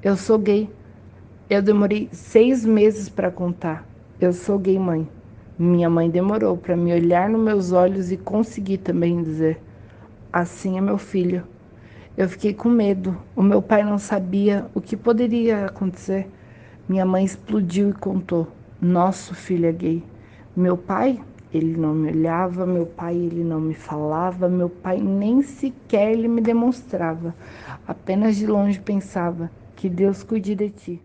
Eu sou gay. Eu demorei 6 meses para contar. Eu sou gay, mãe. Minha mãe demorou para me olhar nos meus olhos e conseguir também dizer: assim é meu filho. Eu fiquei com medo. O meu pai não sabia o que poderia acontecer. Minha mãe explodiu e contou: nosso filho é gay. Meu pai, ele não me olhava, meu pai, ele não me falava, meu pai nem sequer ele me demonstrava. Apenas de longe pensava: que Deus cuide de ti.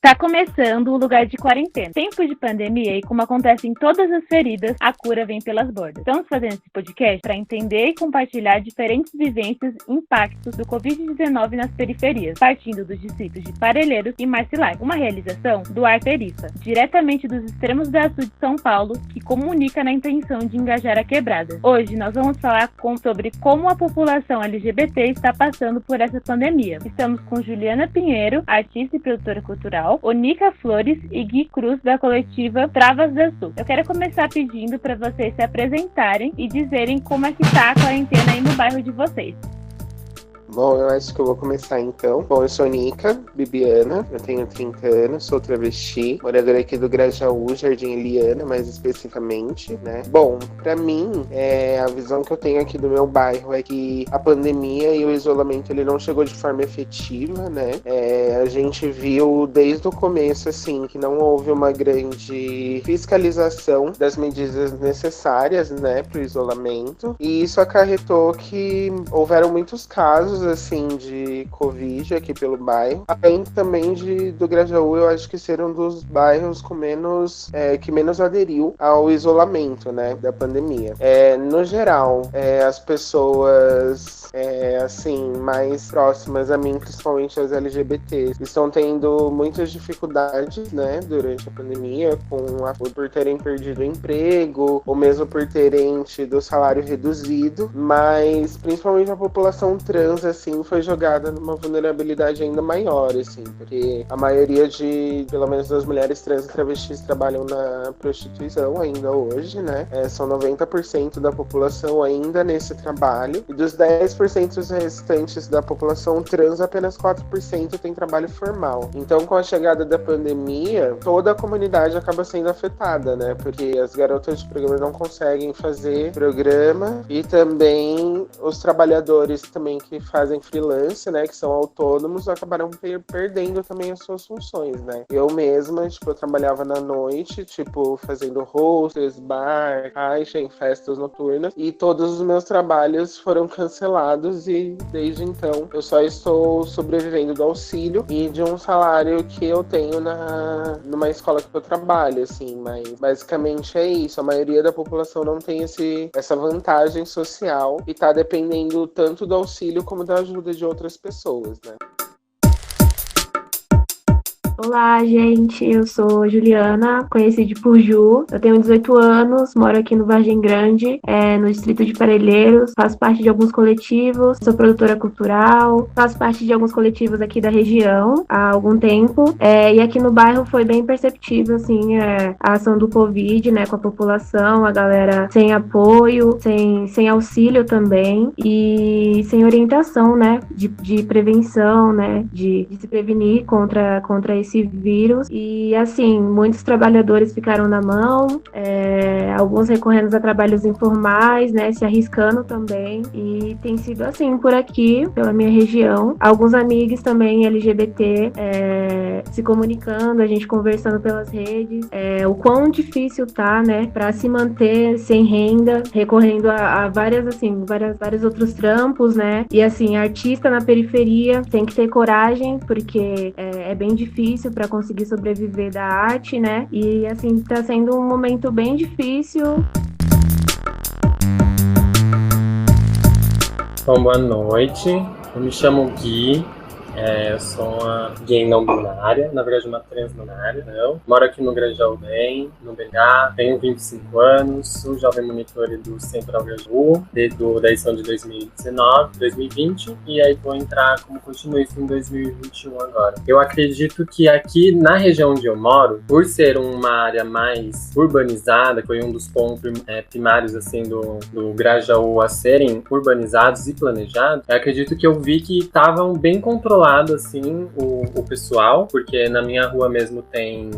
Tá começando o Lugar de Quarentena. Tempo de pandemia e como acontece em todas as feridas, a cura vem pelas bordas. Estamos fazendo esse podcast para entender e compartilhar diferentes vivências e impactos do Covid-19 nas periferias, partindo dos distritos de Parelheiros e Marcilac. Uma realização do Arterifa, diretamente dos extremos da sul de São Paulo, que comunica na intenção de engajar a quebrada. Hoje nós vamos falar sobre como a população LGBT está passando por essa pandemia. Estamos com Juliana Pinheiro, artista e produtora cultural, Onica Flores e Gui Cruz, da coletiva Travas da Sul. Eu quero começar pedindo para vocês se apresentarem e dizerem como é que tá a quarentena aí no bairro de vocês. Bom, eu acho que eu vou começar então. Bom, eu sou Nica Bibiana, eu tenho 30 anos, sou travesti, moradora aqui do Grajaú, Jardim Eliana, mais especificamente, né? Bom, pra mim, a visão que eu tenho aqui do meu bairro é que a pandemia e o isolamento, ele não chegou de forma efetiva, né? A gente viu desde o começo, assim, que não houve uma grande fiscalização das medidas necessárias, né, pro isolamento, e isso acarretou que houveram muitos casos assim de Covid aqui pelo bairro, além também do Grajaú, eu acho que ser um dos bairros com menos que menos aderiu ao isolamento, né, da pandemia. No geral, as pessoas assim mais próximas a mim, principalmente as LGBTs, estão tendo muitas dificuldades, né, durante a pandemia, por terem perdido o emprego ou mesmo por terem tido o salário reduzido, mas principalmente a população trans assim, foi jogada numa vulnerabilidade ainda maior, assim, porque a maioria pelo menos das mulheres trans e travestis trabalham na prostituição ainda hoje, né? São 90% da população ainda nesse trabalho, e dos 10% restantes da população trans, apenas 4% tem trabalho formal. Então, com a chegada da pandemia, toda a comunidade acaba sendo afetada, né? Porque as garotas de programa não conseguem fazer programa, e também os trabalhadores também que fazem freelance, né, que são autônomos, acabaram perdendo também as suas funções, né. Eu mesma, eu trabalhava na noite, fazendo hostess, bar, caixa em festas noturnas, e todos os meus trabalhos foram cancelados, e desde então eu só estou sobrevivendo do auxílio e de um salário que eu tenho numa escola que eu trabalho, assim, mas basicamente é isso. A maioria da população não tem essa vantagem social e tá dependendo tanto do auxílio como da ajuda de outras pessoas, né? Olá, gente, eu sou Juliana, conhecida por Ju, eu tenho 18 anos, moro aqui no Vargem Grande, no distrito de Parelheiros, faço parte de alguns coletivos, sou produtora cultural, faço parte de alguns coletivos aqui da região há algum tempo, e aqui no bairro foi bem perceptível, assim, a ação do Covid, né, com a população, a galera sem apoio, sem auxílio também, e sem orientação, né, de prevenção, né, de se prevenir contra esse vírus, e assim, muitos trabalhadores ficaram na mão, alguns recorrendo a trabalhos informais, né, se arriscando também, e tem sido assim por aqui, pela minha região, alguns amigos também LGBT se comunicando, a gente conversando pelas redes, o quão difícil tá, né, para se manter sem renda, recorrendo a vários outros trampos, né, e assim, artista na periferia tem que ter coragem, porque é bem difícil para conseguir sobreviver da arte, né? E assim, tá sendo um momento bem difícil. Bom, boa noite. Eu me chamo Gui. Eu sou uma gay não binária, na verdade uma trans binária, não. Moro aqui no Grajaú bem, no BH, tenho 25 anos, sou jovem monitor do Central Grajaú, desde a edição de 2019, 2020, e aí vou entrar como continuista em 2021 agora. Eu acredito que aqui na região onde eu moro, por ser uma área mais urbanizada, que foi um dos pontos primários assim, do Grajaú a serem urbanizados e planejados, eu acredito que eu vi que estavam bem controlados isolado, assim, o pessoal, porque na minha rua mesmo tem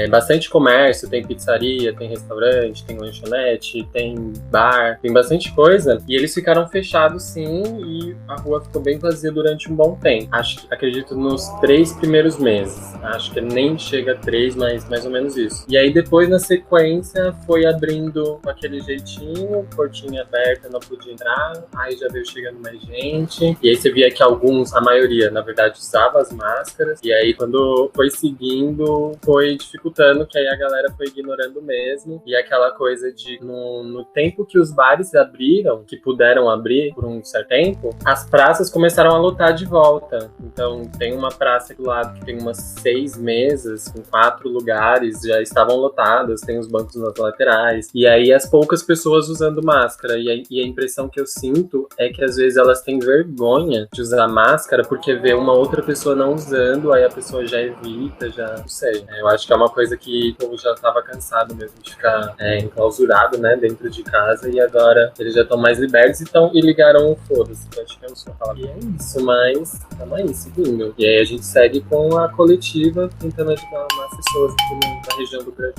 bastante comércio, tem pizzaria, tem restaurante, tem lanchonete, tem bar, tem bastante coisa, e eles ficaram fechados, sim, e a rua ficou bem vazia durante um bom tempo. Acredito nos 3 primeiros meses. Acho que nem chega a 3, mas mais ou menos isso. E aí depois, na sequência, foi abrindo com aquele jeitinho, portinha aberta, não podia entrar, aí já veio chegando mais gente, e aí você via que a maioria, na verdade, usava as máscaras, e aí quando foi seguindo, foi dificultando, que aí a galera foi ignorando mesmo, e aquela coisa de, no tempo que os bares abriram, que puderam abrir por um certo tempo, as praças começaram a lotar de volta. Então, tem uma praça aqui do lado que tem umas 6 mesas, com 4 lugares, já estavam lotadas, tem os bancos nas laterais, e aí as poucas pessoas usando máscara, e a impressão que eu sinto é que às vezes elas têm vergonha de usar máscara porque vê uma outra pessoa não usando, aí a pessoa já evita, já não sei. Eu acho que é uma coisa que o povo já estava cansado mesmo de ficar enclausurado, né, dentro de casa, e agora eles já estão mais libertos e ligaram o foda-se, que eu acho que é o senhor fala. E é isso, mas estamos aí, seguindo. E aí a gente segue com a coletiva tentando ajudar mais pessoas aqui na região do Brasil.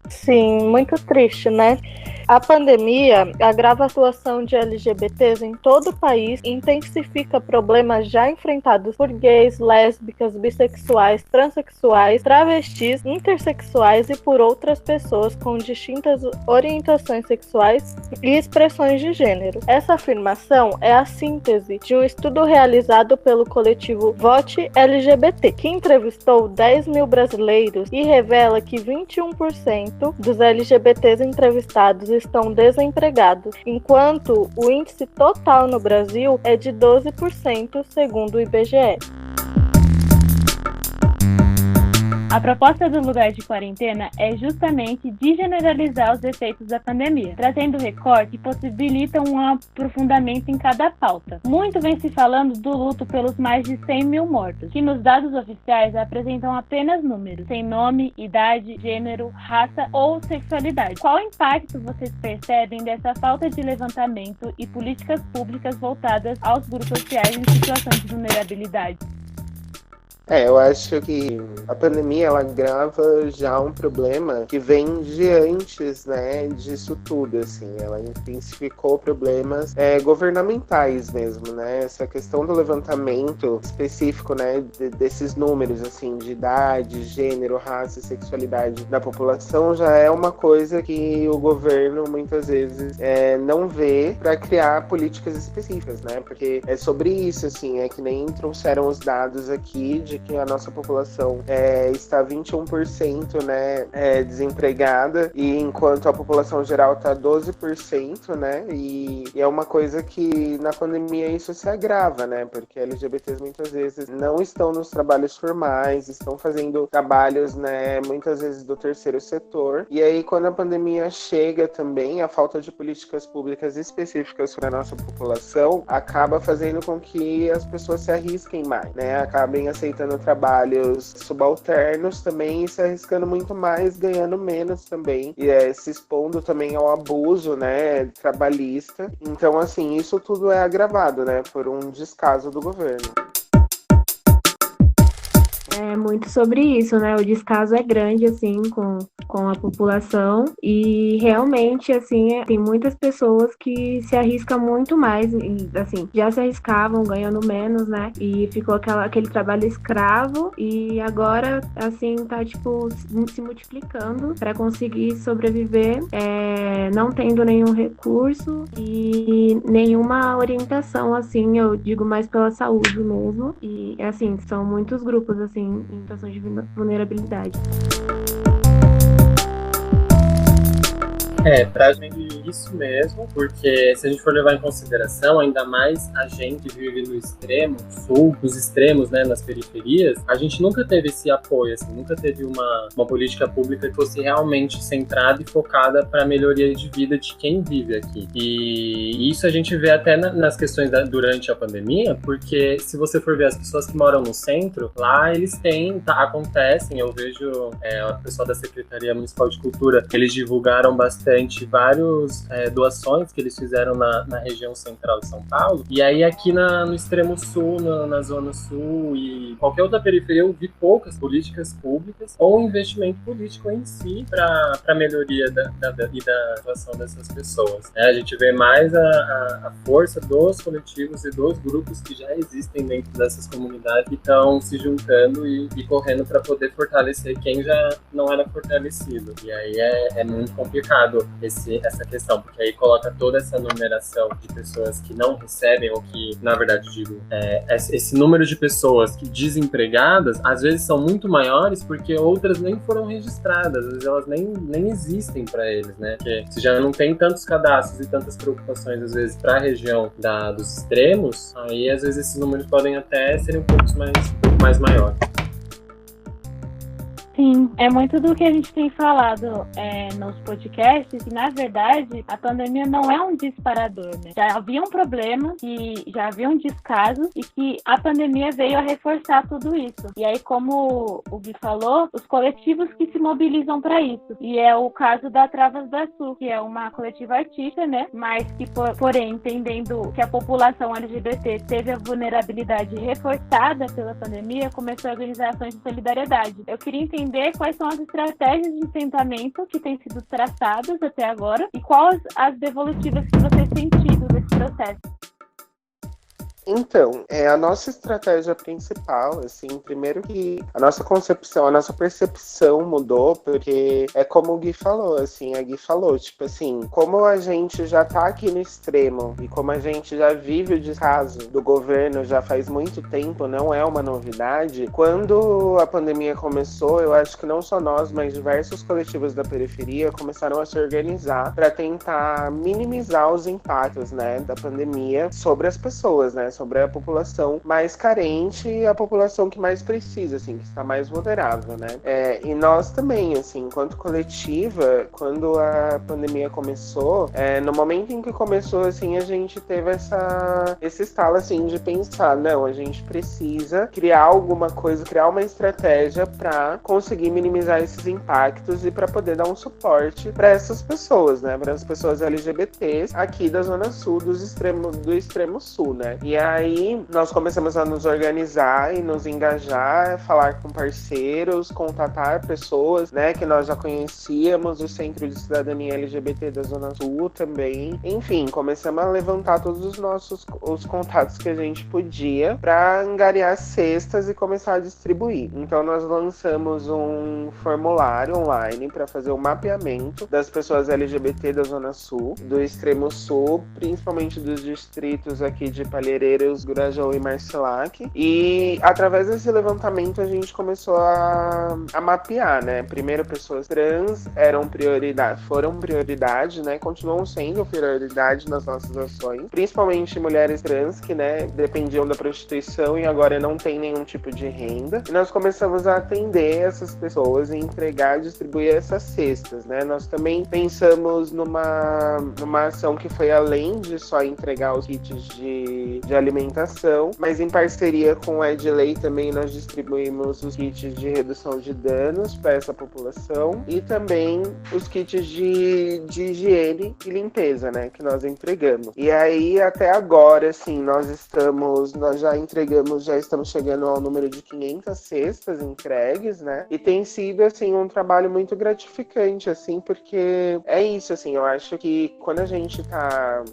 Sim, muito triste, né? A pandemia agrava a situação de LGBTs em todo o país e intensifica problemas já enfrentados por gays, lésbicas, bissexuais, transexuais, travestis, intersexuais e por outras pessoas com distintas orientações sexuais e expressões de gênero. Essa afirmação é a síntese de um estudo realizado pelo coletivo Vote LGBT, que entrevistou 10 mil brasileiros e revela que 21% dos LGBTs entrevistados estão desempregados, enquanto o índice total no Brasil é de 12%, segundo o IBGE. A proposta do Lugar de Quarentena é justamente desgeneralizar os efeitos da pandemia, trazendo recortes que possibilitam um aprofundamento em cada pauta. Muito vem se falando do luto pelos mais de 100 mil mortos, que nos dados oficiais apresentam apenas números, sem nome, idade, gênero, raça ou sexualidade. Qual impacto vocês percebem dessa falta de levantamento e políticas públicas voltadas aos grupos sociais em situação de vulnerabilidade? Eu acho que a pandemia, ela agrava já um problema que vem de antes, né, disso tudo, assim. Ela intensificou problemas governamentais mesmo, né? Essa questão do levantamento específico, né, desses números, assim, de idade, gênero, raça e sexualidade da população já é uma coisa que o governo, muitas vezes, não vê para criar políticas específicas, né? Porque é sobre isso, assim, é que nem trouxeram os dados aqui de que a nossa população está 21%, né, desempregada, e enquanto a população geral está 12%, né, e é uma coisa que na pandemia isso se agrava, né, porque LGBTs muitas vezes não estão nos trabalhos formais, estão fazendo trabalhos, né, muitas vezes do terceiro setor, e aí quando a pandemia chega também, a falta de políticas públicas específicas para a nossa população acaba fazendo com que as pessoas se arrisquem mais, né, acabem aceitando trabalhos subalternos também e se arriscando muito mais, ganhando menos também, e se expondo também ao abuso, né, trabalhista. Então, assim, isso tudo é agravado, né, por um descaso do governo. É muito sobre isso, né? O descaso é grande, assim, com a população e realmente, assim, tem muitas pessoas que se arriscam muito mais, e, assim, já se arriscavam ganhando menos, né? E ficou aquele trabalho escravo e agora, assim, tá, tipo, se multiplicando para conseguir sobreviver, não tendo nenhum recurso e nenhuma orientação, assim, eu digo mais pela saúde mesmo. E, assim, são muitos grupos, assim, em situação de vulnerabilidade. Pra gente isso mesmo, porque se a gente for levar em consideração, ainda mais a gente que vive no extremo sul, nos extremos, né, nas periferias, a gente nunca teve esse apoio, assim, nunca teve uma política pública que fosse realmente centrada e focada para a melhoria de vida de quem vive aqui. E isso a gente vê até nas questões durante a pandemia, porque se você for ver as pessoas que moram no centro, lá eles acontecem, eu vejo o pessoal da Secretaria Municipal de Cultura, eles divulgaram bastante vários algumas doações que eles fizeram na região central de São Paulo. E aí aqui no extremo sul, na zona sul e qualquer outra periferia, eu vi poucas políticas públicas ou investimento político em si para a melhoria da atuação dessas pessoas. A gente vê mais a força dos coletivos e dos grupos que já existem dentro dessas comunidades que estão se juntando e correndo para poder fortalecer quem já não era fortalecido. E aí é muito complicado essa questão, porque aí coloca toda essa numeração de pessoas que não recebem, ou que, na verdade, digo, esse número de pessoas que desempregadas, às vezes são muito maiores porque outras nem foram registradas, às vezes elas nem existem para eles, né? Porque se já não tem tantos cadastros e tantas preocupações, às vezes, para a região dos extremos, aí às vezes esses números podem até serem um pouco mais maiores. Sim, é muito do que a gente tem falado nos podcasts, e na verdade a pandemia não é um disparador, né? Já havia um problema, e já havia um descaso, e que a pandemia veio a reforçar tudo isso. E aí, como o Gui falou, os coletivos que se mobilizam para isso. E é o caso da Travas da Sul, que é uma coletiva artística, né? Mas que, porém, entendendo que a população LGBT teve a vulnerabilidade reforçada pela pandemia, começou a organizar ações de solidariedade. Eu queria entender quais são as estratégias de enfrentamento que têm sido traçadas até agora e quais as devolutivas que vocês têm tido desse processo. Então, a nossa estratégia principal, assim, primeiro que a nossa concepção, a nossa percepção mudou, porque é como o Gui falou, assim, a Gui falou, tipo assim, como a gente já tá aqui no extremo e como a gente já vive o descaso do governo já faz muito tempo, não é uma novidade, quando a pandemia começou, eu acho que não só nós, mas diversos coletivos da periferia começaram a se organizar para tentar minimizar os impactos, né, da pandemia sobre as pessoas, né, sobre a população mais carente e a população que mais precisa, assim, que está mais vulnerável, né? E nós também, assim, enquanto coletiva, quando a pandemia começou, no momento em que começou, assim, a gente teve esse estalo, assim, de pensar, não, a gente precisa criar alguma coisa, criar uma estratégia para conseguir minimizar esses impactos e para poder dar um suporte para essas pessoas, né? Para as pessoas LGBTs aqui da Zona Sul, do extremo sul, né? E aí nós começamos a nos organizar e nos engajar, falar com parceiros, contatar pessoas, né, que nós já conhecíamos, o Centro de Cidadania LGBT da Zona Sul também. Enfim, começamos a levantar todos os contatos que a gente podia para angariar cestas e começar a distribuir. Então nós lançamos um formulário online para fazer o mapeamento das pessoas LGBT da Zona Sul, do extremo sul, principalmente dos distritos aqui de Palheireiras, Grajaú e Marcilac. E através desse levantamento a gente começou a mapear, né? Primeiro, pessoas trans foram prioridade, né? Continuam sendo prioridade nas nossas ações, principalmente mulheres trans que, né, dependiam da prostituição e agora não tem nenhum tipo de renda. E nós começamos a atender essas pessoas e entregar, distribuir essas cestas, né? Nós também pensamos numa ação que foi além de só entregar os kits de alimentação, mas em parceria com o Edley também nós distribuímos os kits de redução de danos para essa população e também os kits de higiene e limpeza, né, que nós entregamos. E aí até agora, assim, nós já estamos chegando ao número de 500 cestas entregues, né, e tem sido, assim, um trabalho muito gratificante, assim, porque é isso, assim, eu acho que quando a gente tá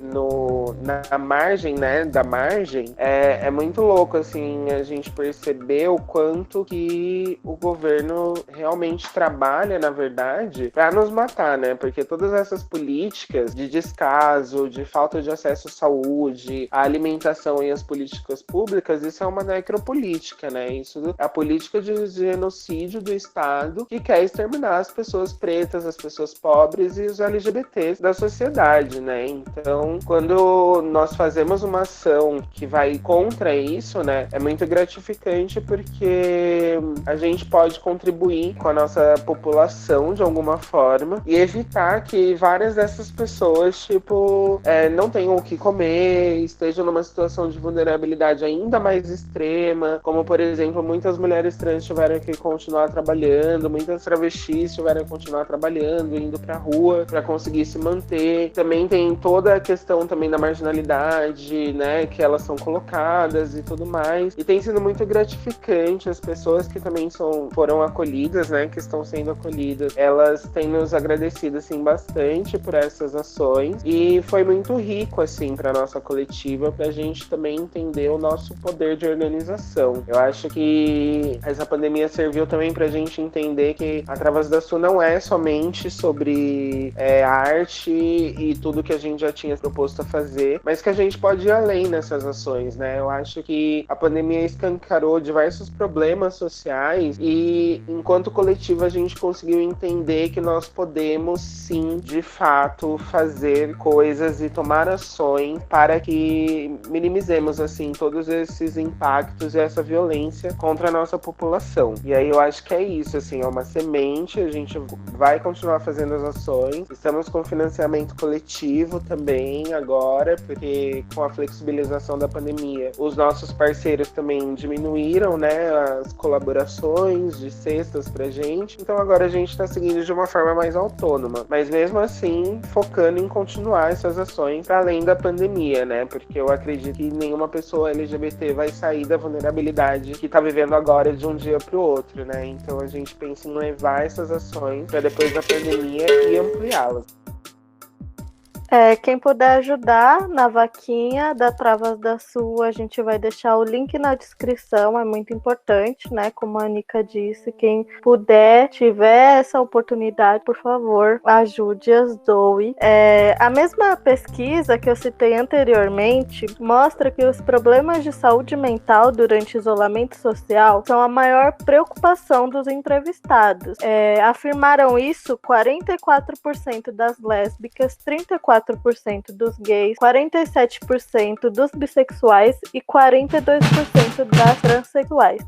na margem, né, da margem, é muito louco, assim, a gente perceber o quanto que o governo realmente trabalha, na verdade, para nos matar, né? Porque todas essas políticas de descaso, de falta de acesso à saúde, à alimentação e às políticas públicas, isso é uma necropolítica, né? Isso é a política de genocídio do Estado que quer exterminar as pessoas pretas, as pessoas pobres e os LGBTs da sociedade, né? Então, quando nós fazemos uma ação que vai contra isso, né, é muito gratificante porque a gente pode contribuir com a nossa população de alguma forma e evitar que várias dessas pessoas, tipo, não tenham o que comer, estejam numa situação de vulnerabilidade ainda mais extrema, como, por exemplo, muitas mulheres trans tiveram que continuar trabalhando, muitas travestis tiveram que continuar trabalhando, indo pra rua para conseguir se manter. Também tem toda a questão também da marginalidade, né, que elas são colocadas e tudo mais. E tem sido muito gratificante as pessoas que também foram acolhidas, né, que estão sendo acolhidas. Elas têm nos agradecido, assim, bastante por essas ações e foi muito rico, assim, para nossa coletiva, pra gente também entender o nosso poder de organização. Eu acho que essa pandemia serviu também pra gente entender que a Travas da Sul não é somente sobre arte e tudo que a gente já tinha proposto a fazer, mas que a gente pode ir além nessas ações, né? Eu acho que a pandemia escancarou diversos problemas sociais e, enquanto coletivo, a gente conseguiu entender que nós podemos, sim, de fato, fazer coisas e tomar ações para que minimizemos, assim, todos esses impactos e essa violência contra a nossa população. E aí eu acho que é isso, assim, é uma semente, a gente vai continuar fazendo as ações. Estamos com financiamento coletivo também agora, porque com a flexibilização da pandemia, os nossos parceiros também diminuíram, né, as colaborações de cestas pra gente. Então agora a gente está seguindo de uma forma mais autônoma, mas mesmo assim focando em continuar essas ações para além da pandemia, né? Porque eu acredito que nenhuma pessoa LGBT vai sair da vulnerabilidade que está vivendo agora de um dia para o outro, né? Então a gente pensa em levar essas ações para depois da pandemia e ampliá-las. Quem puder ajudar na vaquinha da Travas da Sul, a gente vai deixar o link na descrição, é muito importante, né? Como a Anica disse, quem puder, tiver essa oportunidade, por favor, ajude-as, doe. A mesma pesquisa que eu citei anteriormente mostra que os problemas de saúde mental durante isolamento social são a maior preocupação dos entrevistados. Afirmaram isso 44% das lésbicas, 34% dos gays, 47% dos bissexuais e 42% das transexuais.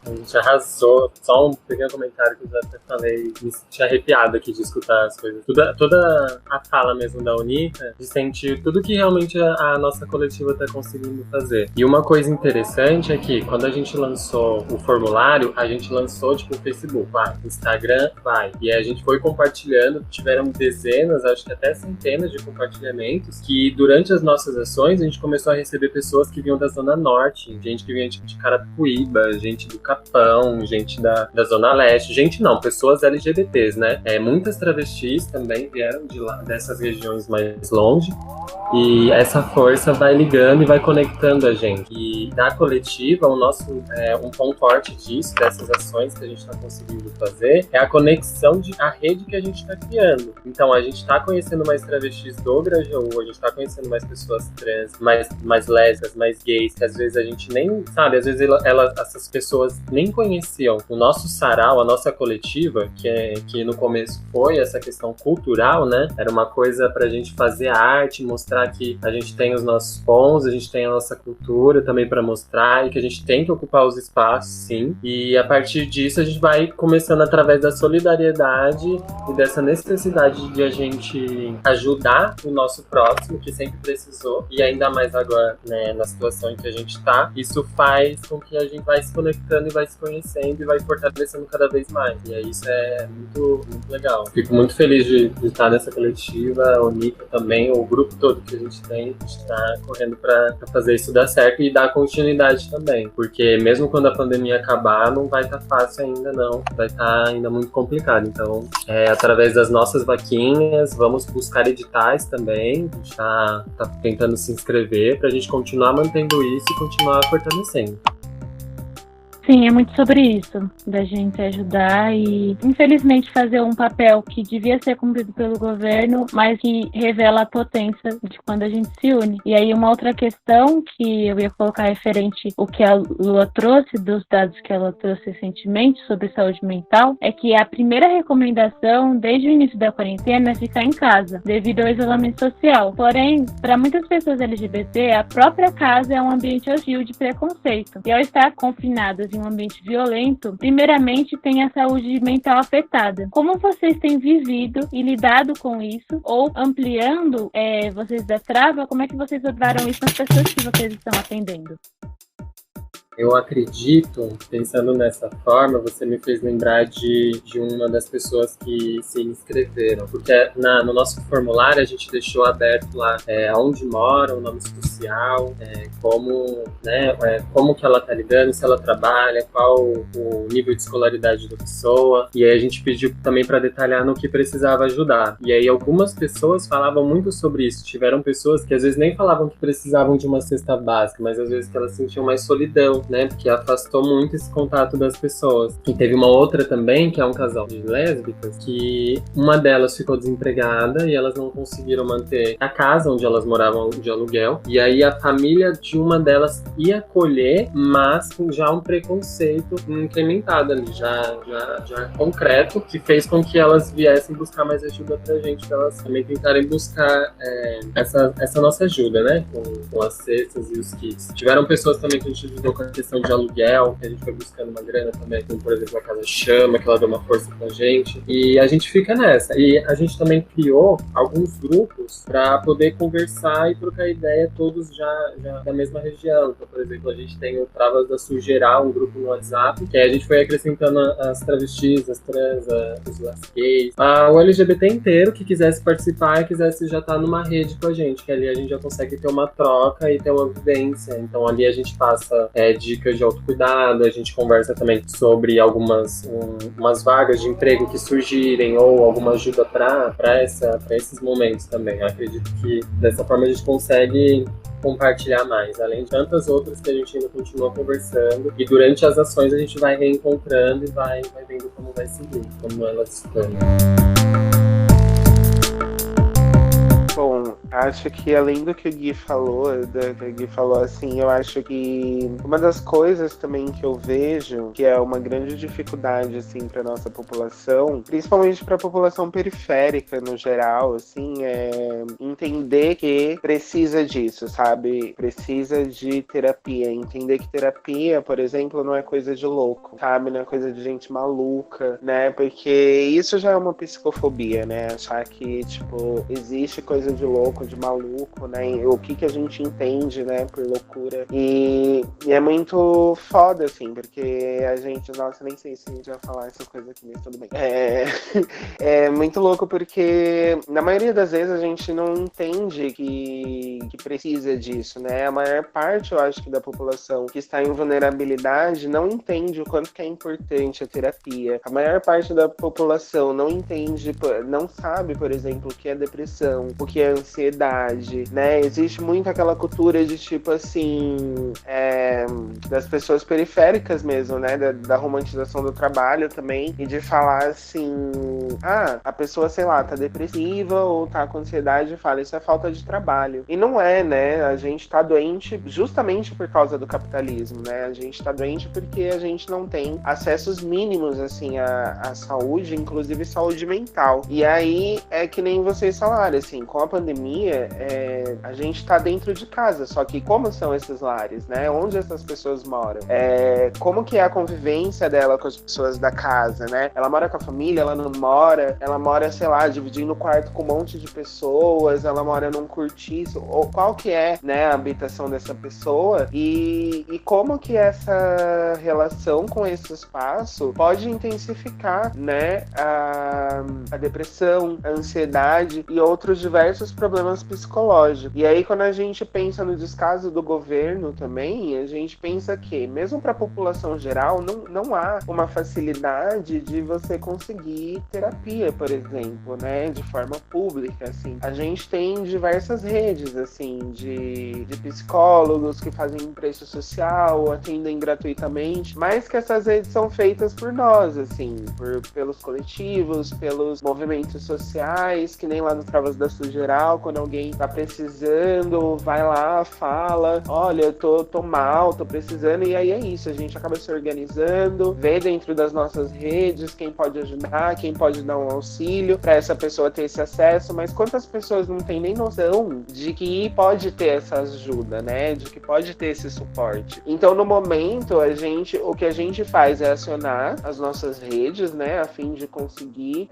A gente arrasou. Só um pequeno comentário que eu já até falei, me senti arrepiado aqui de escutar as coisas. Toda a fala mesmo da Unica, de sentir tudo que realmente a nossa coletiva tá conseguindo fazer. E uma coisa interessante é que quando a gente lançou o formulário, a gente lançou tipo o Facebook, vai, Instagram, vai. E a gente foi compartilhando, tiveram dezenas, acho que até centenas de compartilhamentos, que durante as nossas ações a gente começou a receber pessoas que vinham da Zona Norte, gente que vinha tipo, de Carapicuíba, gente do Capão, gente da Zona Leste, pessoas LGBTs, né? Muitas travestis também vieram de lá, dessas regiões mais longe, e essa força vai ligando e vai conectando a gente. E na coletiva, o nosso um ponto forte disso, dessas ações que a gente está conseguindo fazer, é a conexão, a rede que a gente está criando. Então, a gente está conhecendo mais travestis do Grajaú, a gente está conhecendo mais pessoas trans, mais lésbicas, mais gays, que às vezes a gente nem sabe, às vezes essas pessoas nem conheciam o nosso sarau, a nossa coletiva, que no começo foi essa questão cultural, né? Era uma coisa pra gente fazer arte, mostrar que a gente tem os nossos pontos, a gente tem a nossa cultura também pra mostrar e que a gente tem que ocupar os espaços, sim. E a partir disso a gente vai começando através da solidariedade e dessa necessidade de a gente ajudar o nosso próximo, que sempre precisou, e ainda mais agora, né, na situação em que a gente tá. Isso faz com que a gente vai se conectando e vai se conhecendo e vai fortalecendo cada vez mais. E aí isso é muito, muito legal. Fico muito feliz de estar nessa coletiva, a Unica também, o grupo todo que a gente tem, a gente tá correndo pra fazer isso dar certo e dar continuidade também. Porque mesmo quando a pandemia acabar, não vai estar fácil ainda não. Vai estar ainda muito complicado. Então, através das nossas vaquinhas, vamos buscar editais também. A gente tá tentando se inscrever pra gente continuar mantendo isso e continuar fortalecendo. Sim, é muito sobre isso, da gente ajudar e, infelizmente, fazer um papel que devia ser cumprido pelo governo, mas que revela a potência de quando a gente se une. E aí, uma outra questão que eu ia colocar referente ao que a Lua trouxe, dos dados que ela trouxe recentemente sobre saúde mental, é que a primeira recomendação, desde o início da quarentena, é ficar em casa, devido ao isolamento social. Porém, para muitas pessoas LGBT, a própria casa é um ambiente hostil de preconceito. E ao estar confinadas em um ambiente violento, primeiramente tem a saúde mental afetada. Como vocês têm vivido e lidado com isso? Ou ampliando vocês da trava, como é que vocês observaram isso nas pessoas que vocês estão atendendo? Eu acredito, pensando nessa forma, você me fez lembrar de uma das pessoas que se inscreveram, porque no nosso formulário a gente deixou aberto lá onde mora, o nome social, como que ela está lidando, se ela trabalha, qual o nível de escolaridade da pessoa, e aí a gente pediu também para detalhar no que precisava ajudar. E aí algumas pessoas falavam muito sobre isso, tiveram pessoas que às vezes nem falavam que precisavam de uma cesta básica, mas às vezes que elas sentiam mais solidão, né, porque afastou muito esse contato das pessoas. E teve uma outra também, que é um casal de lésbicas, que uma delas ficou desempregada e elas não conseguiram manter a casa onde elas moravam de aluguel, e aí a família de uma delas ia acolher, mas com já um preconceito incrementado ali, já concreto, que fez com que elas viessem buscar mais ajuda pra gente, pra elas também tentarem buscar essa nossa ajuda, né, com as cestas e os kits. Tiveram pessoas também que a gente ajudou com a questão de aluguel, que a gente foi buscando uma grana também, como por exemplo a Casa Chama, que ela deu uma força pra gente, e a gente fica nessa. E a gente também criou alguns grupos para poder conversar e trocar ideia, todos já da mesma região. Então, por exemplo, a gente tem o Travas da Sul Geral, um grupo no WhatsApp, que aí a gente foi acrescentando as travestis, as trans, os lasqueis, o LGBT inteiro que quisesse participar e quisesse já estar numa rede com a gente, que ali a gente já consegue ter uma troca e ter uma vivência. Então ali a gente passa dicas de autocuidado, a gente conversa também sobre umas vagas de emprego que surgirem ou alguma ajuda para esses momentos também. Eu acredito que dessa forma a gente consegue compartilhar mais, além de tantas outras que a gente ainda continua conversando, e durante as ações a gente vai reencontrando e vai vendo como vai seguir, como elas estão. Bom, acho que além do que o Gui falou, assim, eu acho que uma das coisas também que eu vejo que é uma grande dificuldade, assim, para nossa população, principalmente para a população periférica no geral, assim, é entender que precisa disso, sabe? Precisa de terapia, entender que terapia, por exemplo, não é coisa de louco, sabe? Não é coisa de gente maluca, né? Porque isso já é uma psicofobia, né? Achar que, tipo, existe coisa de louco, de maluco, né? O que a gente entende, né, por loucura. E é muito foda, assim, porque a gente... Nossa, nem sei se a gente vai falar essa coisa aqui, mas tudo bem. É muito louco porque, na maioria das vezes, a gente não entende que precisa disso, né? A maior parte, eu acho que da população que está em vulnerabilidade não entende o quanto que é importante a terapia. A maior parte da população não entende, não sabe, por exemplo, o que é depressão, o que é ansiedade, né? Existe muito aquela cultura de tipo assim, das pessoas periféricas mesmo, né? Da romantização do trabalho também, e de falar assim, a pessoa, sei lá, tá depressiva ou tá com ansiedade e fala, isso é falta de trabalho. E não é, né? A gente tá doente justamente por causa do capitalismo, né? A gente tá doente porque a gente não tem acessos mínimos, assim, à saúde, inclusive saúde mental. E aí, é que nem vocês falaram, assim, com a pandemia, a gente tá dentro de casa, só que como são esses lares, né? Onde essas pessoas moram? Como que é a convivência dela com as pessoas da casa, né? Ela mora com a família, ela não mora, ela mora, sei lá, dividindo o quarto com um monte de pessoas, ela mora num cortiço, ou qual que é, né, a habitação dessa pessoa e como que essa relação com esse espaço pode intensificar, né, a depressão, a ansiedade e outros diversos problemas nosso psicológico. E aí, quando a gente pensa no descaso do governo também, a gente pensa que, mesmo para a população geral, não há uma facilidade de você conseguir terapia, por exemplo, né, de forma pública, assim. A gente tem diversas redes, assim, de psicólogos que fazem preço social, atendem gratuitamente, mas que essas redes são feitas por nós, assim, pelos coletivos, pelos movimentos sociais, que nem lá no Travas da Sul Geral, quando alguém tá precisando, vai lá, fala, olha, eu tô mal, tô precisando, e aí é isso, a gente acaba se organizando, vê dentro das nossas redes quem pode ajudar, quem pode dar um auxílio para essa pessoa ter esse acesso, mas quantas pessoas não têm nem noção de que pode ter essa ajuda, né, de que pode ter esse suporte. Então, no momento, o que a gente faz é acionar as nossas redes, né, a fim de conseguir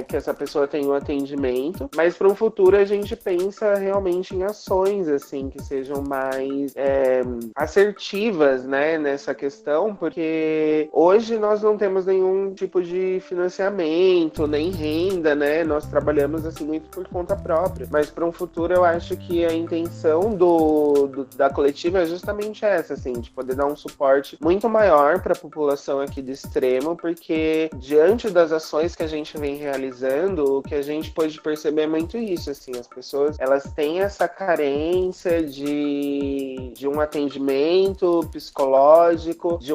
que essa pessoa tenha um atendimento, mas para um futuro a gente pensa realmente em ações, assim, que sejam mais assertivas, né, nessa questão, porque hoje nós não temos nenhum tipo de financiamento, nem renda, né, nós trabalhamos, assim, muito por conta própria, mas para um futuro eu acho que a intenção da coletiva é justamente essa, assim, de poder dar um suporte muito maior para a população aqui do Extremo, porque diante das ações que a gente vem realizando, o que a gente pode perceber é muito isso, assim, as pessoas, elas têm essa carência de um atendimento psicológico, de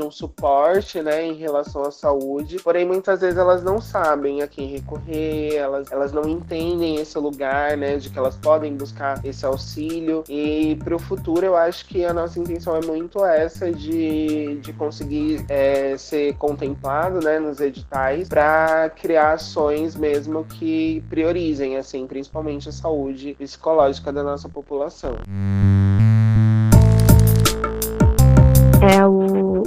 um suporte, né, em relação à saúde, porém muitas vezes elas não sabem a quem recorrer, elas não entendem esse lugar, né, de que elas podem buscar esse auxílio, e para o futuro eu acho que a nossa intenção é muito essa de conseguir ser contemplado, né, nos editais, para criar ações mesmo que priorizem, assim, principalmente a saúde psicológica da nossa população.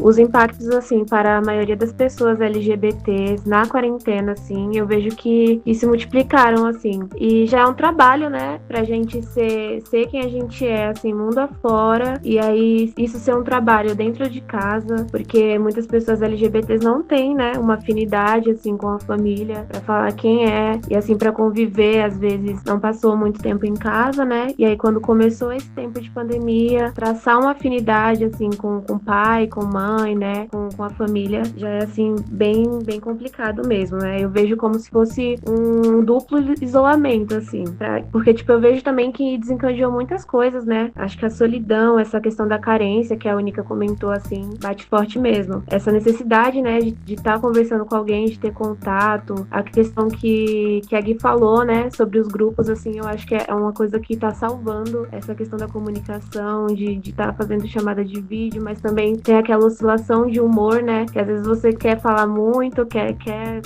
Os impactos, assim, para a maioria das pessoas LGBTs na quarentena, assim, eu vejo que se multiplicaram, assim. E já é um trabalho, né, pra gente ser quem a gente é, assim, mundo afora. E aí, isso ser um trabalho dentro de casa, porque muitas pessoas LGBTs não têm, né, uma afinidade, assim, com a família, pra falar quem é. E, assim, pra conviver, às vezes, não passou muito tempo em casa, né. E aí, quando começou esse tempo de pandemia, traçar uma afinidade, assim, com o pai, com mãe, né, com a família, já é, assim, bem complicado mesmo, né. Eu vejo como se fosse um duplo isolamento, assim, porque, tipo, eu vejo também que desencadeou muitas coisas, né. Acho que a solidão, essa questão da carência, que a Única comentou, assim, bate forte mesmo. Essa necessidade, né, de estar conversando com alguém, de ter contato, a questão que a Gui falou, né, sobre os grupos, assim, eu acho que é uma coisa que tá salvando essa questão da comunicação, de estar fazendo chamada de vídeo, mas também tem aquela oscilação de humor, né? Que às vezes você quer falar muito, quer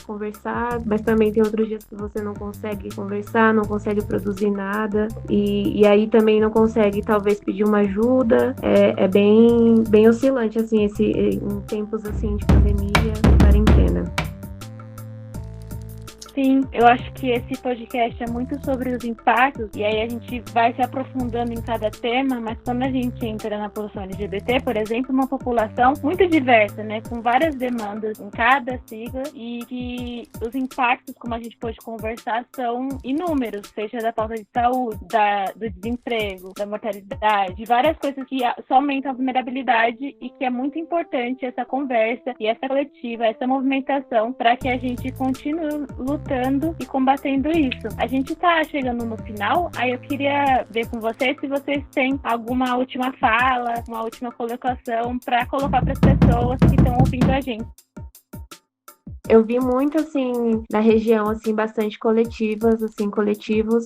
conversar, mas também tem outros dias que você não consegue conversar, não consegue produzir nada, e aí também não consegue, talvez, pedir uma ajuda. É bem oscilante, assim, em tempos, assim, de pandemia, quarentena. Sim, eu acho que esse podcast é muito sobre os impactos, e aí a gente vai se aprofundando em cada tema, mas quando a gente entra na população LGBT, por exemplo, uma população muito diversa, né, com várias demandas em cada sigla, e que os impactos, como a gente pôde conversar, são inúmeros, seja da falta de saúde, do desemprego, da mortalidade, de várias coisas que só aumentam a vulnerabilidade, e que é muito importante essa conversa e essa coletiva, essa movimentação, para que a gente continue lutando e combatendo isso. A gente tá chegando no final, aí eu queria ver com vocês se vocês têm alguma última fala, uma última colocação para colocar para as pessoas que estão ouvindo a gente. Eu vi muito, assim, na região, assim, bastante coletivos,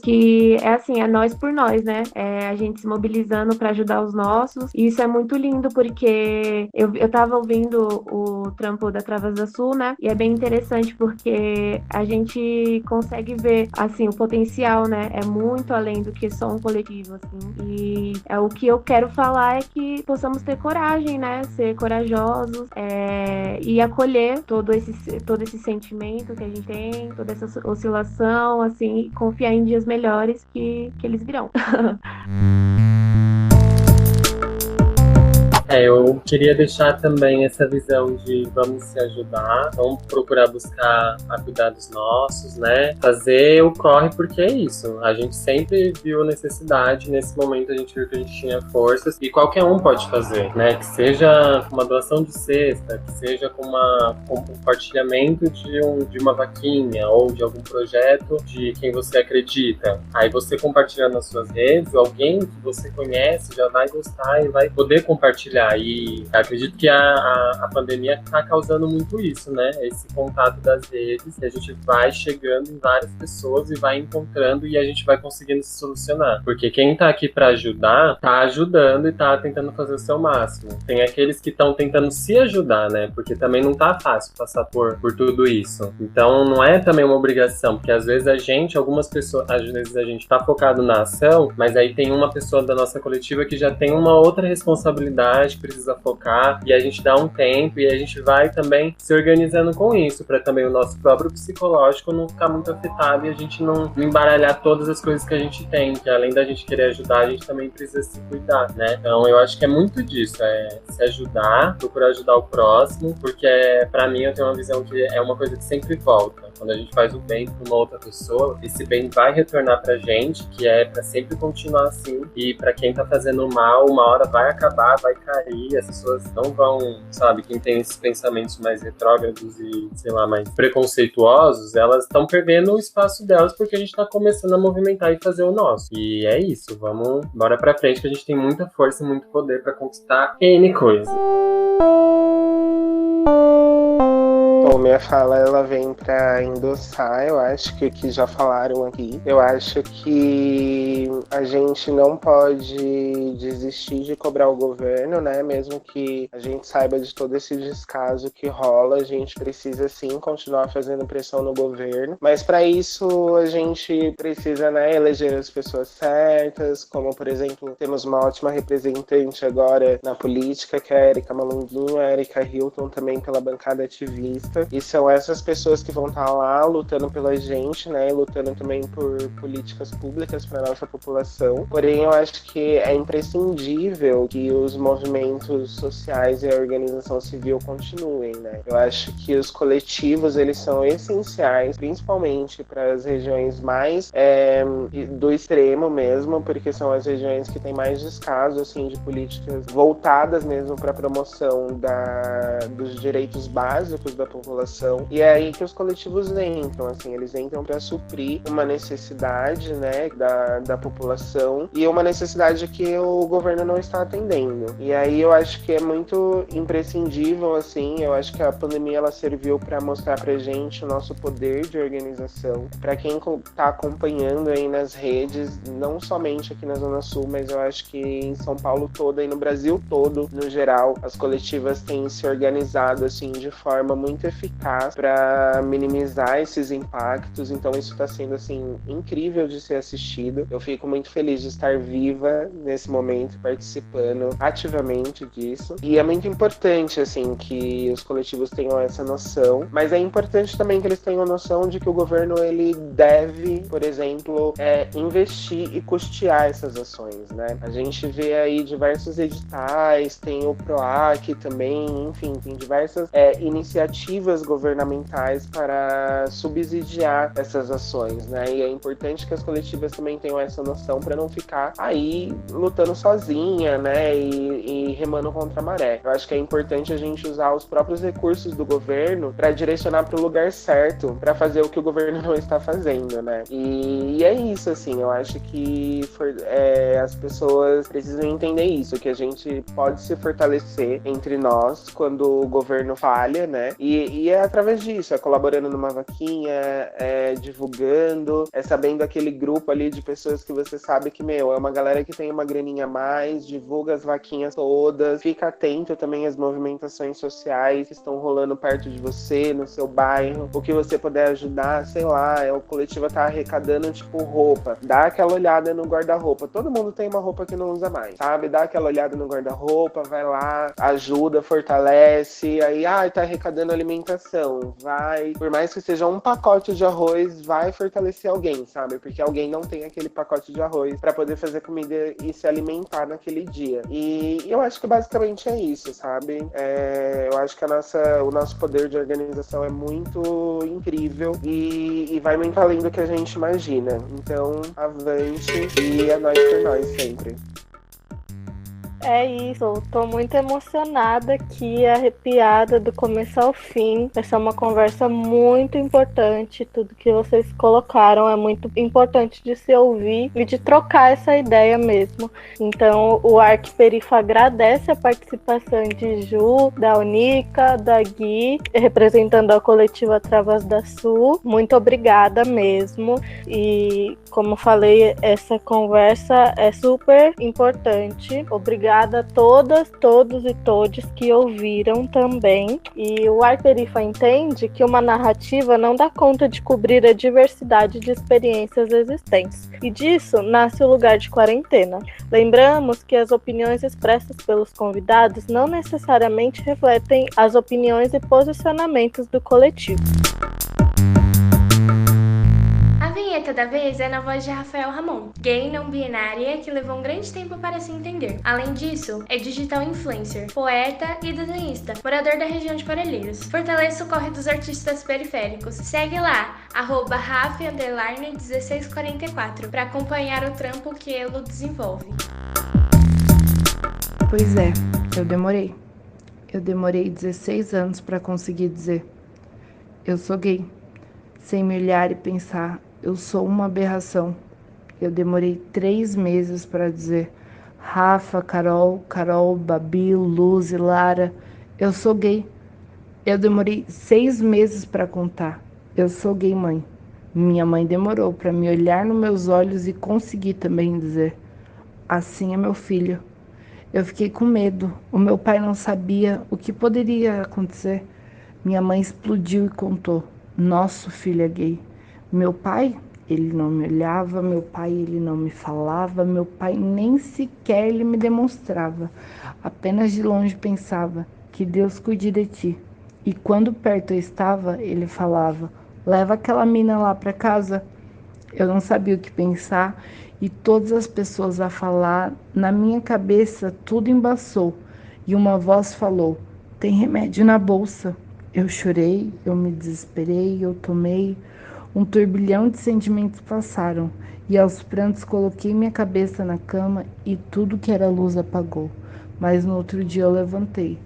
que é assim, é nós por nós, né? É a gente se mobilizando para ajudar os nossos. E isso é muito lindo, porque eu tava ouvindo o trampo da Travas da Sul, né? E é bem interessante, porque a gente consegue ver, assim, o potencial, né? É muito além do que só um coletivo, assim. E o que eu quero falar é que possamos ter coragem, né? Ser corajosos, e acolher todo esse sentimento que a gente tem, toda essa oscilação, assim, e confiar em dias melhores que eles virão. Eu queria deixar também essa visão de vamos se ajudar, vamos procurar buscar a cuidar dos nossos, né? Fazer o corre, porque é isso. A gente sempre viu necessidade, nesse momento a gente viu que a gente tinha forças e qualquer um pode fazer, né? Que seja uma doação de cesta, que seja com um compartilhamento de uma vaquinha ou de algum projeto de quem você acredita. Aí você compartilhando nas suas redes, alguém que você conhece já vai gostar e vai poder compartilhar. E acredito que a pandemia está causando muito isso, né? Esse contato das redes, que a gente vai chegando em várias pessoas e vai encontrando e a gente vai conseguindo se solucionar. Porque quem tá aqui para ajudar, tá ajudando e tá tentando fazer o seu máximo. Tem aqueles que estão tentando se ajudar, né? Porque também não tá fácil passar por tudo isso. Então não é também uma obrigação, porque às vezes algumas pessoas, às vezes a gente tá focado na ação, mas aí tem uma pessoa da nossa coletiva que já tem uma outra responsabilidade que precisa focar, e a gente dá um tempo e a gente vai também se organizando com isso, para também o nosso próprio psicológico não ficar muito afetado e a gente não embaralhar todas as coisas que a gente tem, que além da gente querer ajudar, a gente também precisa se cuidar, né? Então eu acho que é muito disso, é se ajudar, procurar ajudar o próximo, porque pra mim eu tenho uma visão que é uma coisa que sempre volta. Quando a gente faz o bem pra uma outra pessoa, esse bem vai retornar pra gente, que é pra sempre continuar assim. E pra quem tá fazendo mal, uma hora vai acabar, vai cair, as pessoas não vão, sabe, quem tem esses pensamentos mais retrógrados e, sei lá, mais preconceituosos, elas estão perdendo o espaço delas porque a gente tá começando a movimentar e fazer o nosso. E é isso, vamos, bora pra frente que a gente tem muita força e muito poder pra conquistar N coisa. Bom, minha fala ela vem para endossar, eu acho que já falaram aqui. Eu acho que a gente não pode desistir de cobrar o governo, né? Mesmo que a gente saiba de todo esse descaso que rola, a gente precisa sim continuar fazendo pressão no governo. Mas para isso a gente precisa, né, eleger as pessoas certas, como por exemplo, temos uma ótima representante agora na política, que é a Érica Malunguinho, a Érica Hilton também pela bancada ativista. E são essas pessoas que vão estar lá lutando pela gente, né? Lutando também por políticas públicas para nossa população. Porém, eu acho que é imprescindível que os movimentos sociais e a organização civil continuem, né? Eu acho que os coletivos, eles são essenciais, principalmente para as regiões mais do extremo mesmo, porque são as regiões que têm mais descaso, assim, de políticas voltadas mesmo para a promoção dos direitos básicos da população. E é aí que os coletivos entram, assim, eles entram para suprir uma necessidade, né, da população e uma necessidade que o governo não está atendendo. E aí eu acho que é muito imprescindível, assim, eu acho que a pandemia ela serviu para mostrar pra gente o nosso poder de organização. Para quem está acompanhando aí nas redes, não somente aqui na Zona Sul, mas eu acho que em São Paulo toda e no Brasil todo, no geral, as coletivas têm se organizado, assim, de forma muito eficaz para minimizar esses impactos, então isso está sendo assim incrível de ser assistido. Eu fico muito feliz de estar viva nesse momento, participando ativamente disso, e é muito importante assim que os coletivos tenham essa noção, mas é importante também que eles tenham noção de que o governo ele deve, por exemplo, investir e custear essas ações, né? A gente vê aí diversos editais, tem o PROAC também, enfim, tem diversas iniciativas governamentais para subsidiar essas ações, né? E é importante que as coletivas também tenham essa noção para não ficar aí lutando sozinha, né? E remando contra a maré. Eu acho que é importante a gente usar os próprios recursos do governo para direcionar para o lugar certo, para fazer o que o governo não está fazendo, né? E é isso, assim, eu acho que as pessoas precisam entender isso, que a gente pode se fortalecer entre nós quando o governo falha, né? E é através disso, é colaborando numa vaquinha, divulgando, sabendo aquele grupo ali de pessoas que você sabe que, é uma galera que tem uma graninha a mais, divulga as vaquinhas todas, fica atento também às movimentações sociais que estão rolando perto de você, no seu bairro, o que você puder ajudar, sei lá, o coletivo tá arrecadando, tipo, roupa, dá aquela olhada no guarda-roupa, todo mundo tem uma roupa que não usa mais, sabe? Dá aquela olhada no guarda-roupa, vai lá, ajuda, fortalece, aí, tá arrecadando alimentação, organização vai, por mais que seja um pacote de arroz, vai fortalecer alguém, sabe? Porque alguém não tem aquele pacote de arroz para poder fazer comida e se alimentar naquele dia. E eu acho que basicamente é isso, sabe? Eu acho que o nosso poder de organização é muito incrível e vai muito além do que a gente imagina. Então, avante e é nóis por nós sempre. É isso, tô muito emocionada aqui, arrepiada do começo ao fim. Essa é uma conversa muito importante, tudo que vocês colocaram é muito importante de se ouvir e de trocar essa ideia mesmo. Então, o Arquiperifa agradece a participação de Ju, da Unica, da Gui, representando a coletiva Travas da Sul. Muito obrigada mesmo. E, como falei, essa conversa é super importante. Obrigada a todas, todos e todes que ouviram também. E o Arquiperifa entende que uma narrativa não dá conta de cobrir a diversidade de experiências existentes. E disso nasce o Lugar de Quarentena. Lembramos que as opiniões expressas pelos convidados não necessariamente refletem as opiniões e posicionamentos do coletivo. A vinheta da vez é na voz de Rafael Ramon, gay não binária que levou um grande tempo para se entender. Além disso, é digital influencer, poeta e desenhista, morador da região de Parelheiros. Fortaleça o corre dos artistas periféricos. Segue lá, @raf_1644, para acompanhar o trampo que ele desenvolve. Pois é, eu demorei. Eu demorei 16 anos para conseguir dizer: eu sou gay. Sem me olhar e pensar: eu sou uma aberração. Eu demorei 3 meses para dizer: Rafa, Carol, Babi, Luz e Lara, eu sou gay. Eu demorei 6 meses para contar: eu sou gay, mãe. Minha mãe demorou para me olhar nos meus olhos e conseguir também dizer: assim é meu filho. Eu fiquei com medo. O meu pai não sabia o que poderia acontecer. Minha mãe explodiu e contou: nosso filho é gay. Meu pai, ele não me olhava, meu pai, ele não me falava, meu pai nem sequer ele me demonstrava. Apenas de longe pensava: que Deus cuide de ti. E quando perto eu estava, ele falava: leva aquela mina lá para casa. Eu não sabia o que pensar e todas as pessoas a falar, na minha cabeça tudo embaçou. E uma voz falou: tem remédio na bolsa. Eu chorei, eu me desesperei, eu tomei. Um turbilhão de sentimentos passaram e aos prantos coloquei minha cabeça na cama e tudo que era luz apagou. Mas no outro dia eu levantei.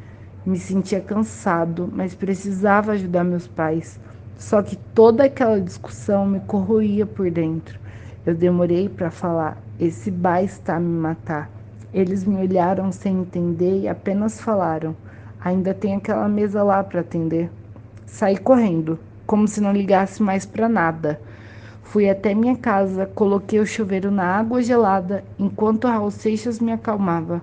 Me sentia cansado, mas precisava ajudar meus pais. Só que toda aquela discussão me corroía por dentro. Eu demorei para falar: esse bar está a me matar. Eles me olharam sem entender e apenas falaram: ainda tem aquela mesa lá para atender. Saí correndo, como se não ligasse mais para nada. Fui até minha casa, coloquei o chuveiro na água gelada, enquanto Raul Seixas me acalmava.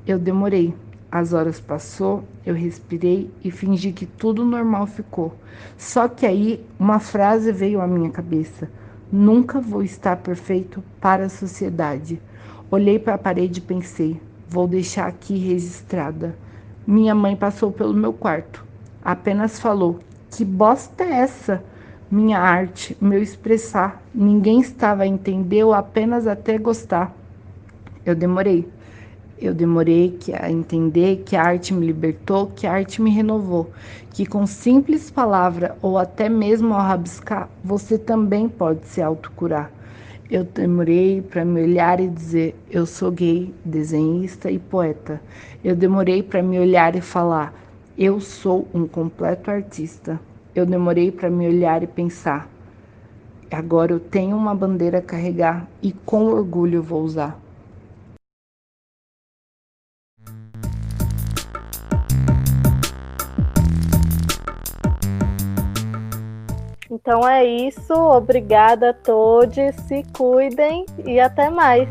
Eu demorei. As horas passou, eu respirei e fingi que tudo normal ficou. Só que aí uma frase veio à minha cabeça: nunca vou estar perfeito para a sociedade. Olhei para a parede e pensei: vou deixar aqui registrada. Minha mãe passou pelo meu quarto. Apenas falou: que bosta é essa? Minha arte, meu expressar. Ninguém estava a entender ou apenas até gostar. Eu demorei. Eu demorei a entender que a arte me libertou, que a arte me renovou, que com simples palavra ou até mesmo ao rabiscar, você também pode se autocurar. Eu demorei para me olhar e dizer: eu sou gay, desenhista e poeta. Eu demorei para me olhar e falar: eu sou um completo artista. Eu demorei para me olhar e pensar: agora eu tenho uma bandeira a carregar e com orgulho vou usar. Então é isso, obrigada a todos, se cuidem e até mais.